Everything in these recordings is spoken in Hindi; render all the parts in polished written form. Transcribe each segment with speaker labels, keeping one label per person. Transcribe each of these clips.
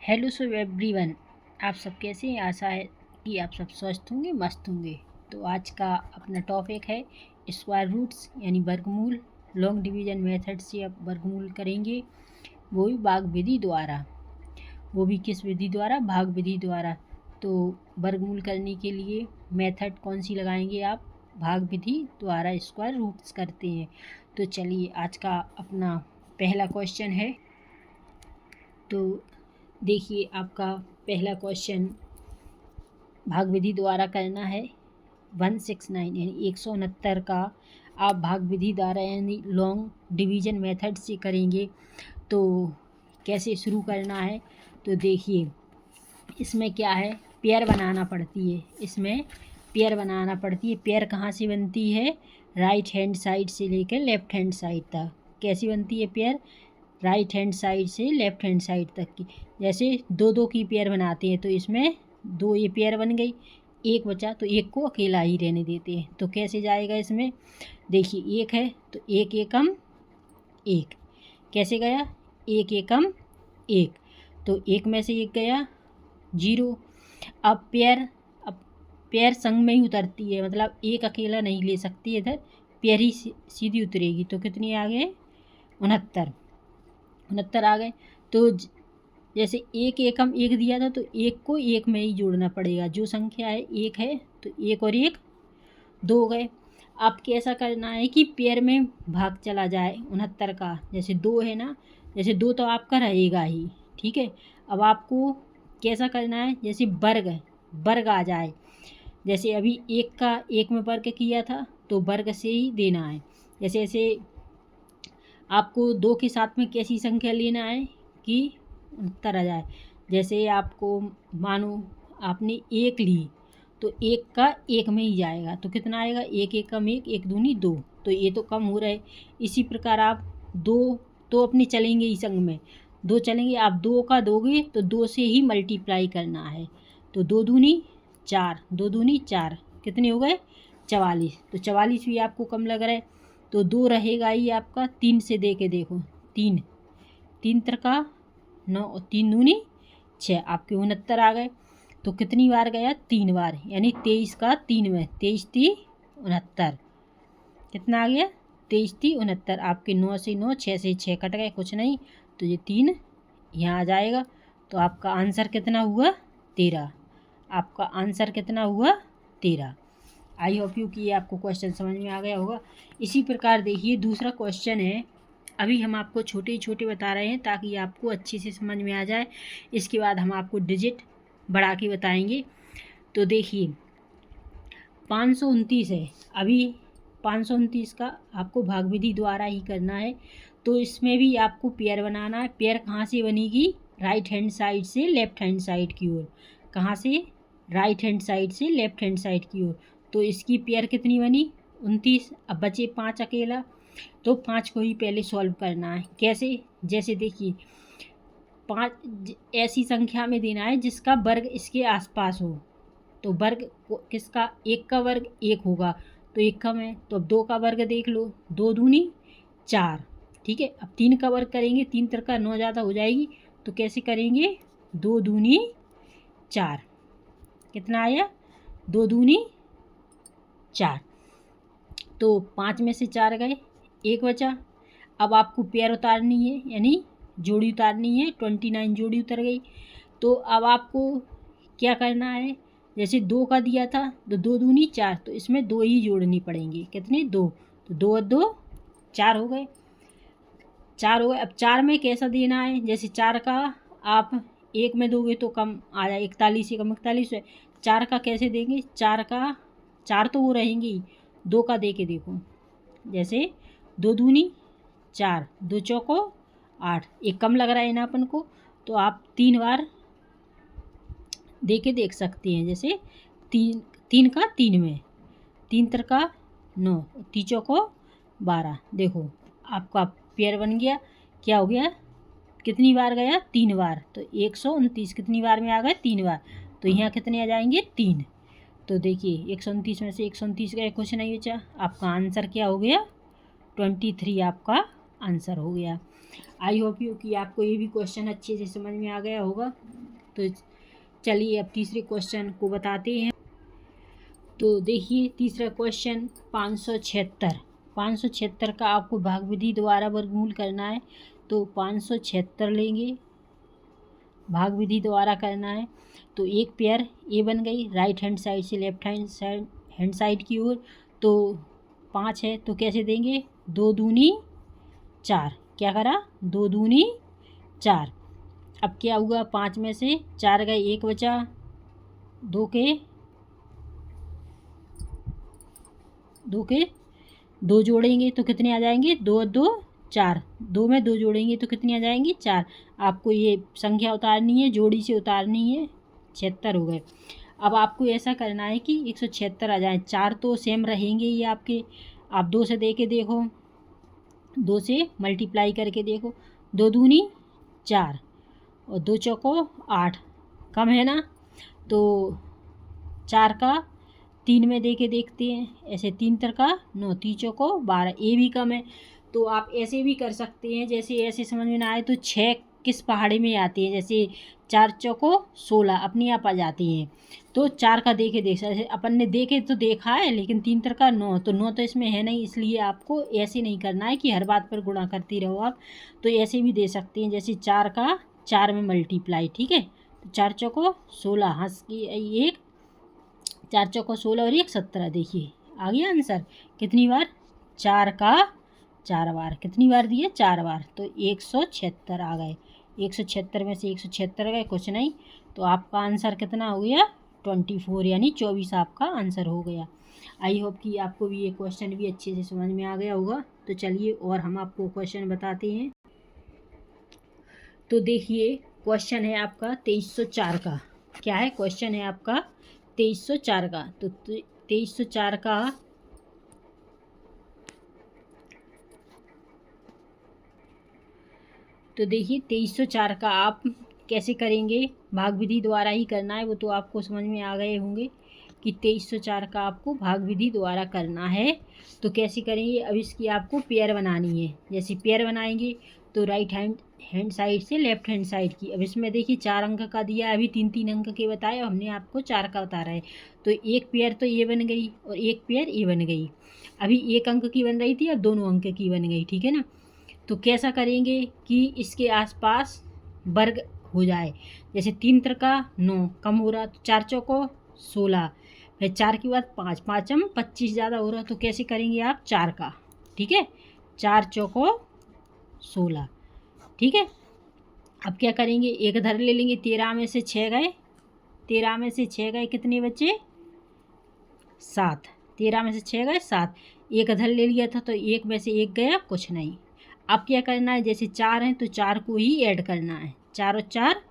Speaker 1: हेलो सो एवरीवन, आप सब कैसे हैं। आशा है कि आप सब स्वस्थ होंगे, मस्त होंगे। तो आज का अपना टॉपिक है स्क्वायर रूट्स यानी वर्गमूल। लॉन्ग डिवीजन मेथड से आप वर्गमूल करेंगे, वो भी भाग विधि द्वारा। वो भी किस विधि द्वारा? भाग विधि द्वारा। तो वर्गमूल करने के लिए मेथड कौन सी लगाएंगे आप? भाग विधि द्वारा स्क्वायर रूट्स करते हैं। तो चलिए आज का अपना पहला क्वेश्चन है। तो देखिए आपका पहला क्वेश्चन भाग विधि द्वारा करना है। 169 यानी 169 का आप भाग विधि द्वारा यानी लॉन्ग डिवीजन मेथड से करेंगे। तो कैसे शुरू करना है? तो देखिए इसमें क्या है, पेयर बनाना पड़ती है। इसमें पेयर बनाना पड़ती है। पेयर कहाँ से बनती है? राइट हैंड साइड से लेकर लेफ्ट हैंड साइड तक। कैसी बनती है पेयर? राइट हैंड साइड से लेफ्ट हैंड साइड तक की। जैसे दो दो की पेयर बनाते हैं तो इसमें दो ये पेयर बन गई, एक बचा तो एक को अकेला ही रहने देते हैं। तो कैसे जाएगा इसमें? देखिए एक है तो एक एकम एक, कैसे गया? एक एकम एक, तो एक में से एक गया जीरो। अब पेयर संग में ही उतरती है, मतलब एक अकेला नहीं ले सकती इधर, पेयर ही सीधी उतरेगी। तो कितनी आ गए? 69 आ गए। तो जैसे एक एकम एक दिया था तो एक को एक में ही जोड़ना पड़ेगा। जो संख्या है एक है तो एक और एक दो हो गए। अब कैसा करना है कि पेयर में भाग चला जाए 69 का। जैसे दो है ना, जैसे दो तो आपका रहेगा ही, ठीक है। अब आपको कैसा करना है? जैसे वर्ग आ जाए। जैसे अभी एक का एक में वर्ग किया था तो वर्ग से ही देना है। जैसे ऐसे आपको दो के साथ में कैसी संख्या लेना है कि 69 आ जाए। जैसे आपको मानो आपने एक ली तो एक का एक में ही जाएगा तो कितना आएगा? एक एकम एक, एक दूनी दो। तो ये तो कम हो रहा है। इसी प्रकार आप दो तो अपने चलेंगे ही संग में, दो चलेंगे। आप दो का दोगे तो दो से ही मल्टीप्लाई करना है। तो दो दूनी चार, दो दूनी चार, कितने हो गए? 44। तो 44 भी आपको कम लग रहा है तो दो रहेगा ही आपका। तीन से दे के देखो, तीन तीन त्रिका 9 और तीन दूनी 6, आपके 69 आ गए। तो कितनी बार गया? 3 बार, यानी 23 का 3 में 23 × 3 = 69। कितना आ गया? 23 × 3 = 69। आपके 9 से 9, 6 से 6 कट गए, कुछ नहीं, तो ये 3 यहाँ आ जाएगा। तो आपका आंसर कितना हुआ? 13। आपका आंसर कितना हुआ? 13। आई होप यू कि आपको क्वेश्चन समझ में आ गया होगा। इसी प्रकार देखिए दूसरा क्वेश्चन है। अभी हम आपको छोटे छोटे बता रहे हैं ताकि आपको अच्छे से समझ में आ जाए। इसके बाद हम आपको डिजिट बढ़ा के बताएंगे। तो देखिए 529 है। अभी 529 का आपको भाग विधि द्वारा ही करना है। तो इसमें भी आपको पेयर बनाना है। पेयर कहाँ से बनेगी? राइट हैंड साइड से लेफ्ट हैंड साइड की ओर। कहाँ से? राइट हैंड साइड से लेफ्ट हैंड साइड की ओर। तो इसकी पेयर कितनी बनी? 29। अब बचे 5 अकेला, तो 5 को ही पहले सॉल्व करना है। कैसे? जैसे देखिए 5 ऐसी संख्या में देना है जिसका वर्ग इसके आसपास हो। तो वर्ग किसका? एक का वर्ग एक होगा तो एक कम है, तो अब दो का वर्ग देख लो, दो दूनी 4, ठीक है। अब 3 का वर्ग करेंगे, 3 त्रिका 9 ज़्यादा हो जाएगी, तो कैसे करेंगे? दो दूनी 4, कितना आया? दो दूनी 4। तो 5 में से 4 गए, एक बचा। अब आपको पेयर उतारनी है यानी जोड़ी उतारनी है। 29 जोड़ी उतर गई। तो अब आपको क्या करना है? जैसे 2 का दिया था तो दो दूनी 4, तो इसमें 2 ही जोड़नी पड़ेंगी। कितने? 2। तो 2 और 2 4 हो गए, 4 हो गए। अब 4 में कैसा देना है? जैसे 4 का आप एक में दोगे तो कम आ जाए, 41 से कम 41 है। 4 का कैसे देंगे? 4 का 4 तो वो रहेंगी, 2 का दे के देखो। जैसे दो दूनी 4, दो चौको 8, एक कम लग रहा है ना अपन को, तो आप 3 बार दे के देख सकते हैं। जैसे 3 का 3 में, 3 त्रिका 9, तीचों को 12। देखो आपका पेयर बन गया। क्या हो गया? कितनी बार गया? 3 बार। तो 129 कितनी बार में आ गए? 3 बार। तो यहाँ कितने आ जाएंगे? 3। तो देखिए 129 में से 129 गए, कुछ नहीं बचा। आपका आंसर क्या हो गया? 23 आपका आंसर हो गया। आई होप यू कि आपको ये भी क्वेश्चन अच्छे से समझ में आ गया होगा। तो चलिए अब तीसरे क्वेश्चन को बताते हैं। तो देखिए तीसरा क्वेश्चन 576 का आपको भाग विधि द्वारा वर्गमूल करना है। तो 576 लेंगे, भाग विधि द्वारा करना है। तो एक पेयर ए बन गई राइट हैंड साइड से लेफ्ट हैंड साइड की ओर। तो 5 है तो कैसे देंगे, 2 दूनी 4। क्या करा, 2 दूनी 4। अब क्या हुआ, 5 में से 4 गए, 1 बचा, 2 के 2 जोड़ेंगे तो कितने आ जाएंगे, 2 2 4। 2 में 2 जोड़ेंगे तो कितनी आ जाएंगी, 4। आपको ये संख्या उतारनी है, जोड़ी से उतारनी है, 76 हो गए। अब आपको ऐसा करना है कि 176 आ जाए। 4 तो सेम रहेंगे ही आपके, आप 2 से दे के देखो, 2 से मल्टीप्लाई करके देखो, 2 दूनी 4 और 2 चौको 8, कम है ना। तो 4 का 3 में दे के देखते हैं, ऐसे 3 का 9, 3 चौको 12, ये भी कम है। तो आप ऐसे भी कर सकते हैं, जैसे ऐसे समझ में ना आए तो 6 किस पहाड़े में आते हैं, जैसे 4 चौको 16 अपने आप आ जाती हैं। तो 4 का देखे देख जैसे अपन ने देखे तो देखा है, लेकिन 3 का 9, तो 9 तो इसमें है नहीं, इसलिए आपको ऐसे नहीं करना है कि हर बात पर गुणा करती रहो आप। तो ऐसे भी दे सकते हैं, जैसे 4 का 4 में मल्टीप्लाई, ठीक है। तो 4 चौको 16, हंस की 1, 4 चौको 16 और 1 17। देखिए आ गया आंसर। कितनी बार, 4 का 4 बार। कितनी बार दिए, 4 बार। तो 176 आ गए। 176 में से 176 गए, कुछ नहीं। तो आपका आंसर कितना हो गया, 24, यानी 24 आपका आंसर हो गया। आई होप कि आपको भी ये क्वेश्चन भी अच्छे से समझ में आ गया होगा। तो चलिए और हम आपको क्वेश्चन बताते हैं। तो देखिए क्वेश्चन है आपका 2304 का। क्या है, क्वेश्चन है आपका 2304 का। तो 2304 का तो देखिए 2304 का आप कैसे करेंगे, भाग विधि द्वारा ही करना है, वो तो आपको समझ में आ गए होंगे कि 2304 का आपको भाग विधि द्वारा करना है। तो कैसे करेंगे, अब इसकी आपको पेयर बनानी है। जैसे पेयर बनाएंगे तो राइट हैंड साइड से लेफ्ट हैंड साइड की। अब इसमें देखिए 4 अंक का दिया है, अभी 3 अंक के बताए, हमने आपको 4 का बता रहा है। तो एक पेयर तो ये बन गई और एक पेयर ये बन गई। अभी 1 अंक की बन रही थी, अब दोनों अंक की बन गई, ठीक है ना। तो कैसा करेंगे कि इसके आसपास वर्ग हो जाए। जैसे 3 का 9 कम हो रहा, तो 4 चौको 16, फिर 4 के बाद 5, 5 25 ज़्यादा हो रहा, तो कैसे करेंगे आप 4 का, ठीक है। 4 चौको 16, ठीक है। अब क्या करेंगे, एक धर ले लेंगे, 13 में से 6 गए, 13 में से 6 गए, कितने बचे, 7। 13 में से 6 गए 7। एक धर ले लिया था तो एक में से 1 गया, कुछ नहीं। अब क्या करना है, जैसे 4 हैं तो 4 को ही ऐड करना है, 4 और 4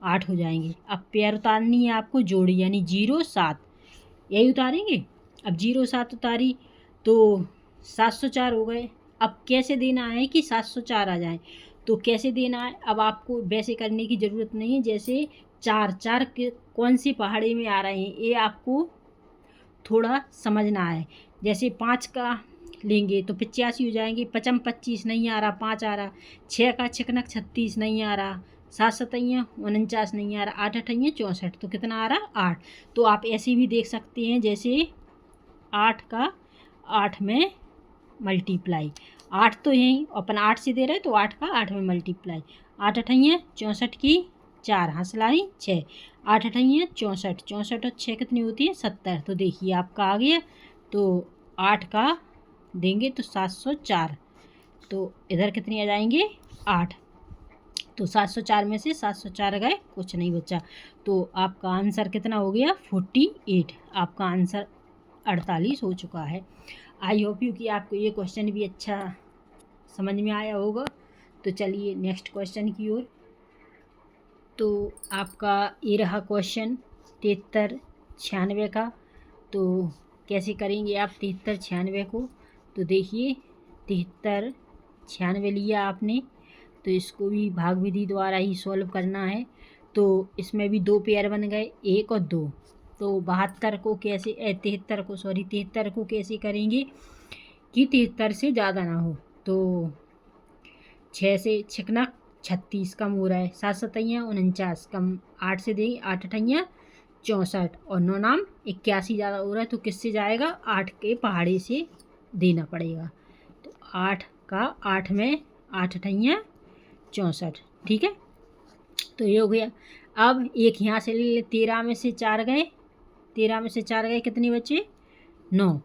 Speaker 1: 8 हो जाएंगे। अब पेयर उतारनी है आपको, जोड़ी, यानी 0 7, यही उतारेंगे। अब 0 7 उतारी तो 704 हो गए। अब कैसे देना है कि 704 आ जाए, तो कैसे देना है, अब आपको वैसे करने की ज़रूरत नहीं है। जैसे 4 के कौन से पहाड़े में आ रहे हैं, ये आपको थोड़ा समझना है। जैसे 5 का लेंगे तो 85 हो जाएंगे, 5 25 नहीं आ रहा, 5 आ रहा, 6 का 6 36 नहीं आ रहा, 7 7 49 नहीं आ रहा, 8 8 64, तो कितना आ रहा, 8। तो आप ऐसे भी देख सकते हैं, जैसे 8 का 8 में मल्टीप्लाई, 8 तो यहीं अपन 8 से दे रहे, तो 8 का 8 में मल्टीप्लाई, 8 8 64 की 4, हंसलाई 6, 8 8 64, 64 और 6 कितनी होती है, 70। तो देखिए आपका आ गया। तो 8 का देंगे तो 704, तो इधर कितनी आ जाएंगे, 8। तो 704 में से 704 गए, कुछ नहीं बचा। तो आपका आंसर कितना हो गया, 48। आपका आंसर 48 हो चुका है। आई होप यू कि आपको ये क्वेश्चन भी अच्छा समझ में आया होगा। तो चलिए नेक्स्ट क्वेश्चन की ओर। तो आपका ये रहा क्वेश्चन 73 96 का। तो कैसे करेंगे आप 73 96 को। तो देखिए 73 96 लिया आपने, तो इसको भी भाग विधि द्वारा ही सॉल्व करना है। तो इसमें भी 2 पेयर बन गए, 1 और 2। तो 73 को कैसे 73 को कैसे करेंगे कि 73 से ज़्यादा ना हो। तो 6 से छिकना 36 कम हो रहा है, 7 सतैया 49 कम 8 से देंगे 8 अठैया 64 और 9 नाम 81 ज़्यादा हो रहा है, तो किससे जाएगा? 8 के पहाड़े से देना पड़ेगा। तो 8 का 8 में 8 अठैया 64, ठीक है। तो ये हो गया। अब एक यहाँ से ले ले, 13 में से 4 गए, 13 में से 4 गए, कितने बचे? 9।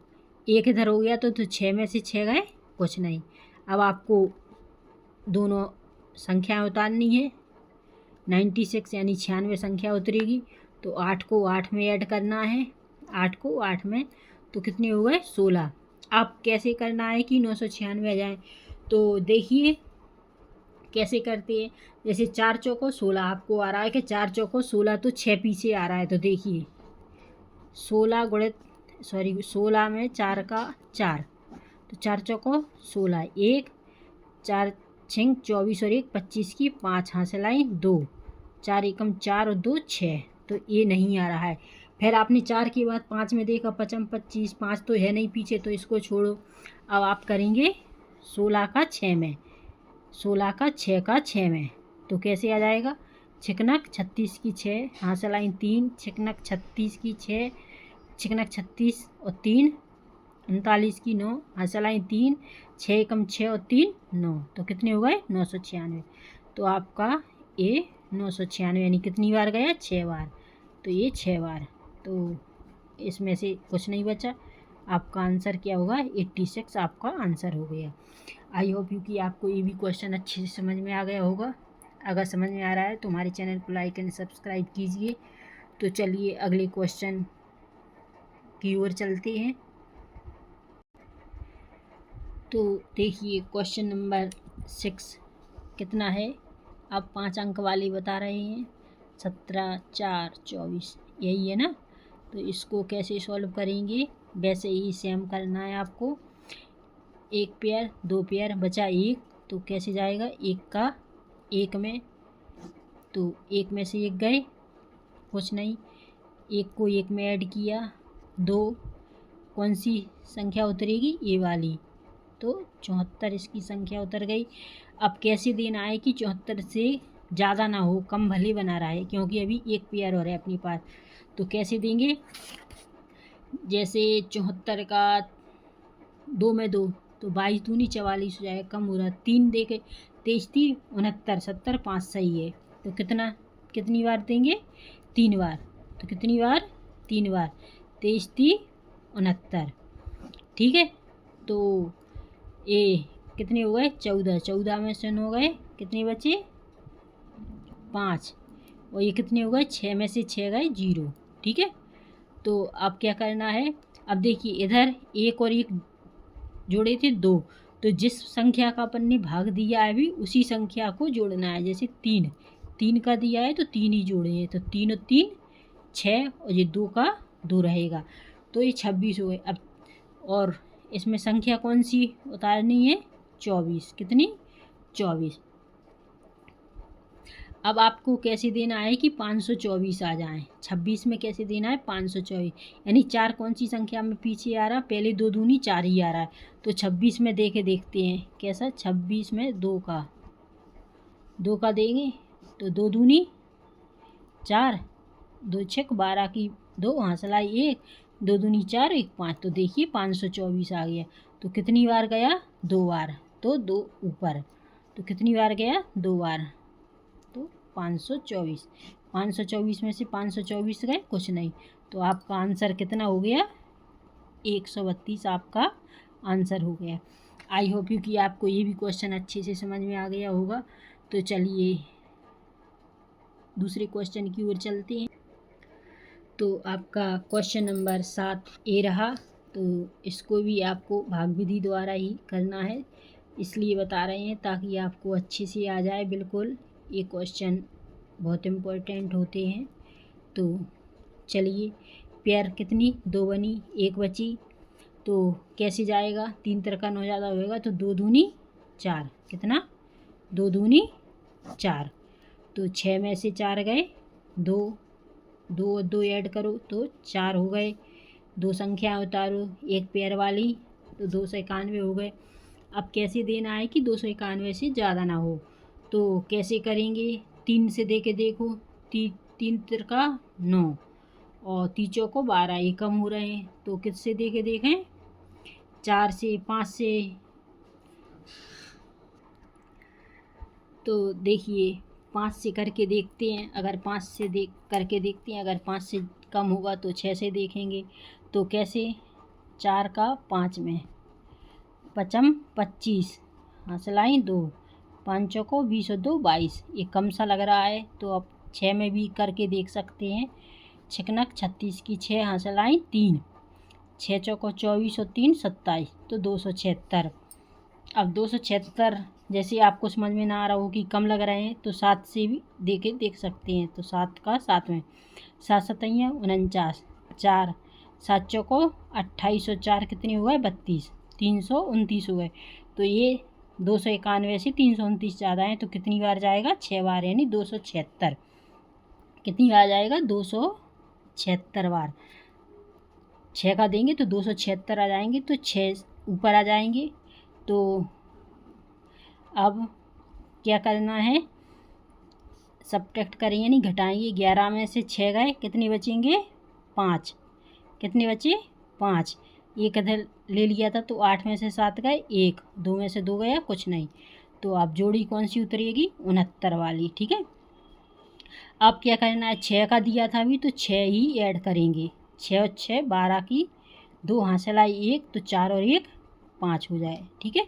Speaker 1: एक इधर हो गया तो 6 में से 6 गए, कुछ नहीं। अब आपको दोनों संख्याएं उतारनी है, 96 यानी 96 संख्या उतरेगी। तो 8 को 8 में ऐड करना है, 8 को 8 में, तो कितने हो गए? 16। अब कैसे करना है कि 996 आ जाए? तो देखिए कैसे करते हैं। जैसे 4 चौको 16 आपको आ रहा है कि 4 चौको 16, तो 6 पीछे आ रहा है, तो देखिए 16 में 4 का 4, तो 4 चौको 16, 1 4 6 24 और 1 25 की 5 हासिल आई 2, 4 एकम 4 और 2 6, तो ये नहीं आ रहा है। फिर आपने 4 के बाद 5 में देखा 55 25, 5 तो है नहीं पीछे, तो इसको छोड़ो। अब आप करेंगे 16 का 6 में, 16 का 6 का 6 में, तो कैसे आ जाएगा? छिकनक 36 की 6 हासिल आई 3, छिकनक 36 की 6, छिकनक 36 और 3 39 की 9 हासिल आई 3, 6 एकम 6 और 3 9, तो कितने हो गए? 996। तो आपका ये 996 यानी कितनी बार गया? 6 बार, तो ये 6 बार, तो इसमें से कुछ नहीं बचा। आपका आंसर क्या होगा? 86 आपका आंसर हो गया। आई होप यू कि आपको ये भी क्वेश्चन अच्छे से समझ में आ गया होगा। अगर समझ में आ रहा है तो हमारे चैनल को लाइक एंड सब्सक्राइब कीजिए। तो चलिए अगले क्वेश्चन की ओर चलते हैं। तो देखिए क्वेश्चन नंबर 6 कितना है? आप 5 अंक वाले बता रहे हैं, 17 4 24, यही है ना। तो इसको कैसे सॉल्व करेंगे? वैसे ही सेम करना है आपको। एक पेयर 2 पेयर बचा 1, तो कैसे जाएगा? 1 का 1 में, तो 1 में से 1 गए, कुछ नहीं। 1 को 1 में ऐड किया 2, कौन सी संख्या उतरेगी? ये वाली, तो 74 इसकी संख्या उतर गई। अब कैसे देना है कि 74 से ज़्यादा ना हो, कम भले बना रहा है, क्योंकि अभी एक पेयर और है अपने पास। तो कैसे देंगे? जैसे 74 का 2 में 2, तो 22 दूनी 44 हो जाएगा, कम हो रहा। 3 दे के 23 3 69 70 5 सही है। तो कितनी बार देंगे? 3 बार। तो कितनी बार? 3 बार, 23 3 69, ठीक है। तो ये कितने हो गए? 14, 14 में से 9 गए, कितने बचे? 5, और ये कितने हो गए? 6 में से 6 गए 0, ठीक है। तो अब क्या करना है? अब देखिए इधर 1 और 1 जोड़े थे 2, तो जिस संख्या का अपन ने भाग दिया है अभी उसी संख्या को जोड़ना है। जैसे 3 का दिया है तो 3 ही जोड़े हैं, तो 3 और 3 6, और ये 2 का 2 रहेगा, तो ये 26 हो गए। अब और इसमें संख्या कौन सी उतारनी है? 24, कितनी? 24। अब आपको कैसे देना है कि 524 आ जाए? 26 में कैसे देना है? 524, यानी 4 कौन सी संख्या में पीछे आ रहा? पहले 2 दूनी 4 ही आ रहा है, तो 26 में दे के देखते हैं कैसा। 26 में 2 का देंगे, तो 2 दूनी 4, 2 6 12 की 2 हासिल आई 1, 2 दूनी 4 1 5, तो देखिए 524 आ गया। तो कितनी बार गया? 2 बार, तो 2 ऊपर, तो कितनी बार गया? 2 बार, तो 524। 524 में से 524 गए, कुछ नहीं। तो आपका आंसर कितना हो गया? 132 आपका आंसर हो गया। आई होप यू कि आपको ये भी क्वेश्चन अच्छे से समझ में आ गया होगा। तो चलिए दूसरे क्वेश्चन की ओर चलते हैं। तो आपका क्वेश्चन नंबर 7 ए रहा। तो इसको भी आपको भाग विधि द्वारा ही करना है, इसलिए बता रहे हैं ताकि आपको अच्छे से आ जाए। बिल्कुल ये क्वेश्चन बहुत इम्पोर्टेंट होते हैं। तो चलिए, पेयर कितनी? 2 बनी, 1 बची, तो कैसे जाएगा? 3 तरह का 9 ज़्यादा होएगा, तो 2 दूनी 4, कितना? 2 दूनी 4, तो 6 में से 4 गए 2, 2 और 2 ऐड करो तो 4 हो गए। 2 संख्या उतारो, एक पेयर वाली, तो 291 हो गए। अब कैसे देना है कि 291 से ज़्यादा ना हो, तो कैसे करेंगे? 3 से दे के देखो, 3 तिरका 9 और 3 चौको 12, ये कम हो रहे हैं, तो किससे दे के देखें? 4 से, 5 से। तो देखिए 5 से करके देखते हैं, अगर 5 से करके देखते हैं, अगर 5 से कम होगा तो 6 से देखेंगे। तो कैसे? 4 का 5 में, पचम 25, हंसलाई 2, 5 चौको 20 और 2 22, ये कम सा लग रहा है, तो अब 6 में भी करके देख सकते हैं। छिकनक 36 की 6, हंसलाई 3, 6 चौको 24 और 3 27, तो 276। अब 276 जैसे आपको समझ में ना आ रहा हो कि कम लग रहे हैं, तो 7 से भी देख सकते हैं। तो 7 का 7 में, 7 सतैया 49, 4 7 चौको 28 और 4 कितने हो गए? 32, 329 हो गए। तो ये 291 से 329 ज़्यादा है, तो कितनी बार जाएगा? 6 बार, यानी 276। कितनी बार जाएगा? 276 बार। 6 का देंगे तो 276 आ जाएंगे, तो 6 ऊपर आ जाएंगे। तो अब क्या करना है? सब्ट्रैक्ट करेंगे, यानी घटाएंगे। 11 में से 6 गए, कितने बचेंगे? 5। कितने बचे? 5। एक इधर ले लिया था, तो 8 में से 7 गए, 1, 2 में से 2 गया, कुछ नहीं। तो अब जोड़ी कौन सी उतरेगी? 69 वाली। ठीक है, अब क्या करना है? 6 का दिया था अभी, तो 6 ही ऐड करेंगे। 6 और 6 12 की 2, हासिलाई 1, तो 4 और 1 5 हो जाए। ठीक है,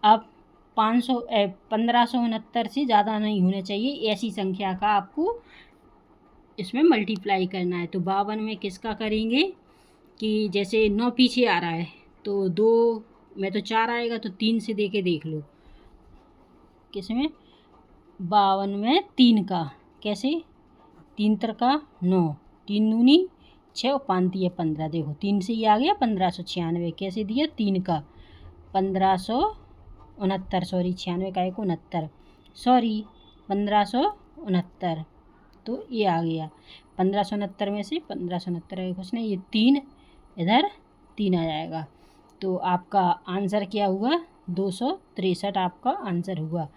Speaker 1: अब 1569 से ज़्यादा नहीं होने चाहिए, ऐसी संख्या का आपको इसमें मल्टीप्लाई करना है। तो 52 में किसका करेंगे कि जैसे 9 पीछे आ रहा है, तो 2 में तो 4 आएगा, तो 3 से दे के देख लो। किसमें? 52 में 3 का। कैसे? 3 तिरका 9, 3 दूनी 6 और 5 दिए 15। देखो 3 से ही आ गया 1596। कैसे दिया? 3 का 1569, सॉरी 96 का 69, सॉरी 1569। तो ये आ गया 1569 में से 1569 कुछ नहीं, ये 3 इधर 3 आ जाएगा। तो आपका आंसर क्या हुआ? 263 आपका आंसर हुआ।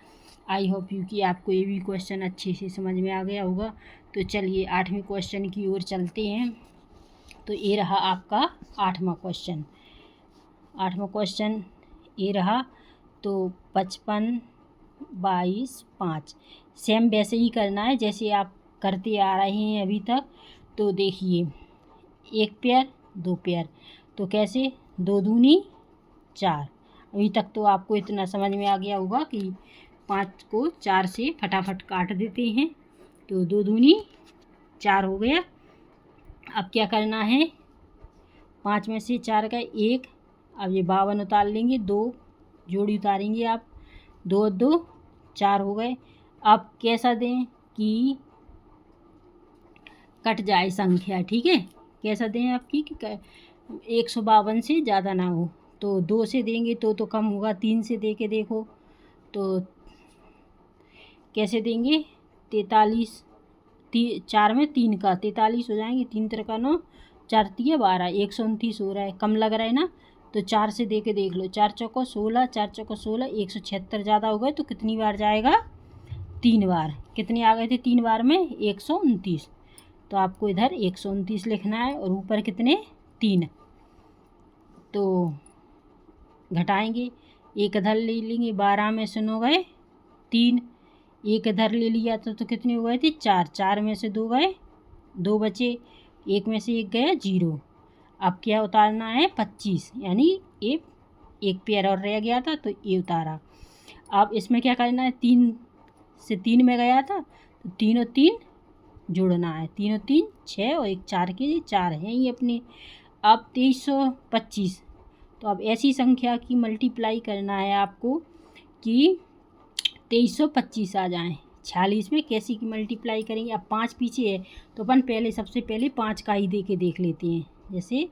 Speaker 1: आई होप यू कि आपको ये भी क्वेश्चन अच्छे से समझ में आ गया होगा। तो चलिए 8वें क्वेश्चन की ओर चलते हैं। तो ये रहा आपका 8वां क्वेश्चन। 8वां क्वेश्चन ये रहा। तो 55 22 5, सेम वैसे ही करना है जैसे आप करते आ रहे हैं अभी तक। तो देखिए 1 पेयर 2 पेयर, तो कैसे? 2 दूनी 4। अभी तक तो आपको इतना समझ में आ गया होगा कि 5 को 4 से फटाफट काट देते हैं। तो 2 दूनी 4 हो गया। अब क्या करना है? 5 में से 4 का 1, अब ये 52 उतार लेंगे, 2 जोड़ी उतारेंगे आप, 2 और 2 4 हो गए। अब कैसा दें कि कट जाए संख्या? ठीक है, कैसा दें आपकी कि 152 से ज़्यादा ना हो। तो 2 से देंगे तो कम होगा, 3 से दे के देखो। तो कैसे देंगे? 43, 4 में 3 का 43 हो जाएंगे, 3 तिरका 9, 4 तिया 12, 129 हो रहा है, कम लग रहा है ना। तो 4 से दे के देख लो, 4 चौको 16, 4 चौको 16, 176 ज़्यादा हो गए, तो कितनी बार जाएगा? 3 बार। कितने आ गए थे 3 बार में? 129। तो आपको इधर 129 लिखना है, और ऊपर कितने? 3। तो घटाएंगे, एक इधर ले लेंगे, 12 में से 9 गए 3, एक इधर ले लिया तो कितने हो गए थे? 4, 4 में से 2 गए, 2 बचे, 1 में से 1 गया 0। अब क्या उतारना है? 25, यानी एक पेयर और रह गया था, तो ये उतारा। अब इसमें क्या करना है? 3 से 3 में गया था, तो 3 और 3 जोड़ना है, 3 और 3 6, और 1 4 के 4 हैं ये अपने। अब 2325। तो अब ऐसी संख्या की मल्टीप्लाई करना है आपको कि 2325 आ जाएं। 46 में कैसी की मल्टीप्लाई करेंगे? अब 5 पीछे है, तो अपन पहले सबसे पहले 5 का ही दे के देख लेते हैं। जैसे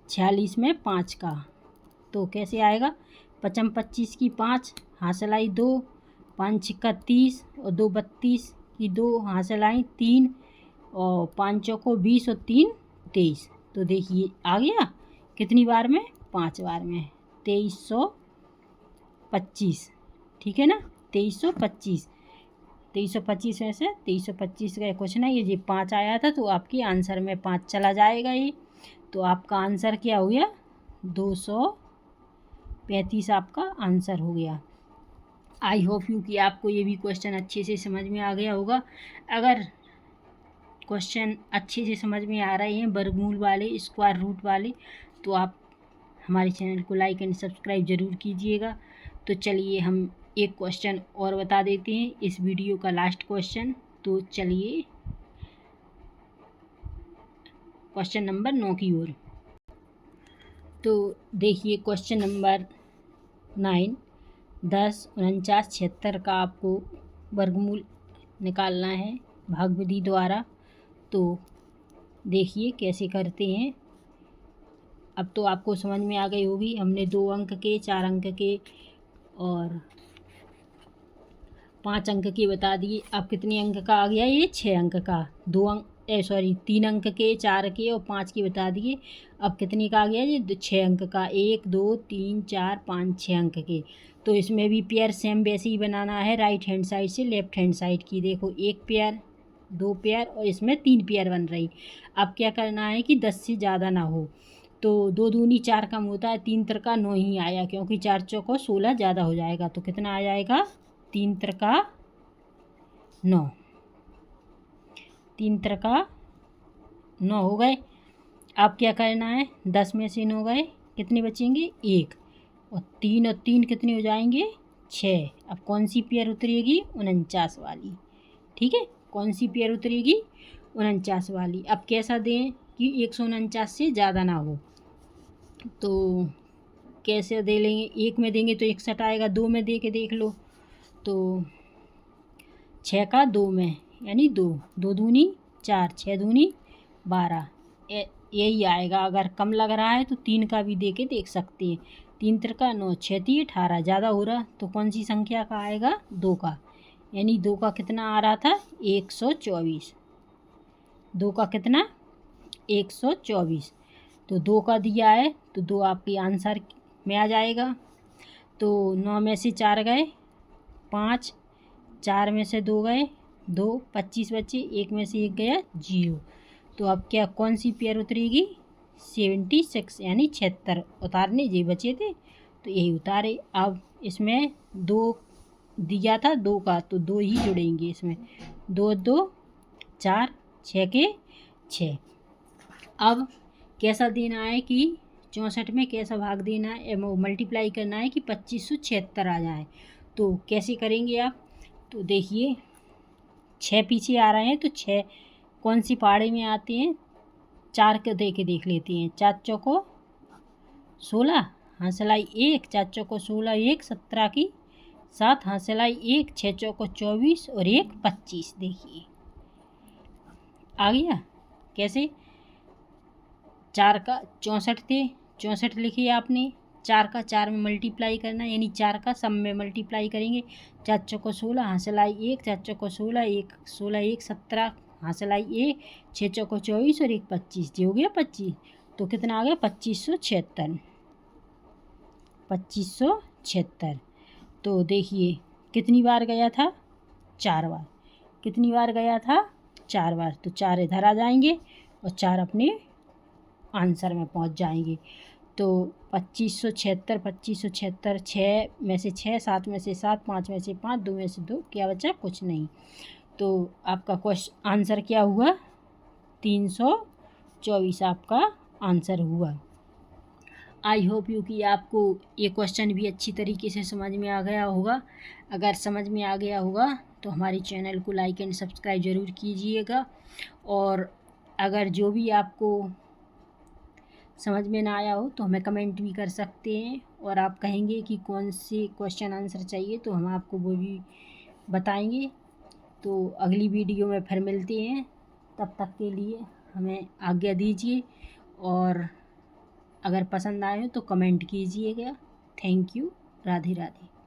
Speaker 1: 46 में 5 का, तो कैसे आएगा? 55 25 की 5, हासिलाई 2, 5 छिक्का 30, और 2 32 की 2, हासिलाई 3, और 5 चौको 20 और 3 23। तो देखिए आ गया कितनी बार में? 5 बार में। 2300 25, ठीक है ना, 2325, 2325 में से 2325 का क्वेश्चन है ये 5 आया था, तो आपके आंसर में 5 चला जाएगा ये, तो आपका आंसर क्या हो गया, 235 आपका आंसर हो गया। आई होप यू कि आपको ये भी क्वेश्चन अच्छे से समझ में आ गया होगा। अगर क्वेश्चन अच्छे से समझ में आ रहे हैं वर्गमूल वाले, स्क्वायर रूट वाले, तो आप हमारे चैनल को लाइक एंड सब्सक्राइब ज़रूर कीजिएगा। तो चलिए हम एक क्वेश्चन और बता देते हैं, इस वीडियो का लास्ट क्वेश्चन। तो चलिए क्वेश्चन नंबर 9 की ओर। तो देखिए क्वेश्चन नंबर 9, 10, 49, 76 का आपको वर्गमूल निकालना है भाग विधि द्वारा। तो देखिए कैसे करते हैं। अब तो आपको समझ में आ गई होगी, हमने 2 अंक के, 4 अंक के और 5 अंक के बता दिए। अब कितने अंक का आ गया, ये 6 अंक का, 3 अंक के, 4 के और 5 के बता दिए। अब कितने का आ गया ये, 6 अंक का, 1 2 3 4 5 6 अंक के। तो इसमें भी पेयर सेम वैसे ही बनाना है, राइट हैंड साइड से लेफ्ट हैंड साइड की। देखो 1 पेयर, 2 पेयर और इसमें 3 पेयर बन रही। अब क्या करना है कि 10 से ज़्यादा ना हो, तो 2 दूनी 4 कम होता है, 3 तिरका 9 ही आया, क्योंकि 4 चौको 16 ज़्यादा हो जाएगा। तो कितना आ जाएगा, 3 तिरका 9, 3 तिरका 9 हो गए। अब क्या करना है, 10 में से 9 गए, कितने बचेंगे, 1 और 3 कितने हो जाएंगे, 6। अब कौन सी पेयर उतरेगी, 49 वाली, ठीक है, कौन सी पेयर उतरेगी, 49 वाली। अब कैसा दें कि 149 से ज़्यादा ना हो, तो कैसे दे लेंगे, 1 में देंगे तो 61 आएगा, 2 में दे के देख लो, तो 6 का 2 में यानी 2, 2 दूनी 4, 6 दूनी 12, यही आएगा। अगर कम लग रहा है तो 3 का भी दे के देख सकते हैं, 3 तिरका 9, 6 3 18, ज़्यादा हो रहा तो कौन सी संख्या का आएगा, 2 का, यानी 2 का कितना आ रहा था, 124, 2 का कितना, 124, तो 2 का दिया है तो 2 आपकी आंसर में आ जाएगा। तो 9 में से 4 गए 5, 4 में से 2 गए 2, 25 बचे, 1 में से 1 गया 0। तो अब क्या कौन सी पेयर उतरेगी, 76 यानी 76 उतारने जे बचे थे तो यही उतारे। अब इसमें 2 दिया था 2 का, तो 2 ही जुड़ेंगे इसमें, 2 2 4, 6 के 6। अब कैसा देना है कि 64 में कैसा भाग देना है, मल्टीप्लाई करना है कि 2576 आ जाए। तो कैसे करेंगे आप, तो देखिए 6 पीछे आ रहे हैं, तो 6 कौन सी पहाड़ी में आते हैं, 4 को दे के देख लेते हैं, 4 चौको 16, हाँ सिलाई 1, 4 चौको 16, 1 17 की 7, हाँ सिलाई 1, 6 चौको 24 और 1 25। देखिए आ गया कैसे, 4 का 64 थे, 64 लिखिए आपने, 4 का 4 में मल्टीप्लाई करना है, यानी 4 का सब में मल्टीप्लाई करेंगे, 4 चौको 16, हाँ सिलाई 1, 4 चौको 16, 1 16, 1 17, हाँ सिलाई 1, 6 चौको 24 और 1 25, जो हो गया 25। तो कितना आ गया, 2576, 2576। तो देखिए कितनी बार गया था, 4 बार, कितनी बार गया था, 4 बार, तो 4 इधर आ जाएंगे और 4 अपने आंसर में पहुंच जाएंगे। तो 2576, 2576, 6 में से 6, 7 में से 7, 5 में से 5, 2 में से 2, क्या बचा, कुछ नहीं। तो आपका क्वेश्चन आंसर क्या हुआ, 324 आपका आंसर हुआ। आई होप यू कि आपको ये क्वेश्चन भी अच्छी तरीके से समझ में आ गया होगा। अगर समझ में आ गया होगा तो हमारे चैनल को लाइक एंड सब्सक्राइब ज़रूर कीजिएगा, और अगर जो भी आपको समझ में ना आया हो तो हमें कमेंट भी कर सकते हैं, और आप कहेंगे कि कौन से क्वेश्चन आंसर चाहिए तो हम आपको वो भी बताएंगे। तो अगली वीडियो में फिर मिलते हैं, तब तक के लिए हमें आज्ञा दीजिए, और अगर पसंद आए तो कमेंट कीजिएगा। Thank you, Radhe Radhe.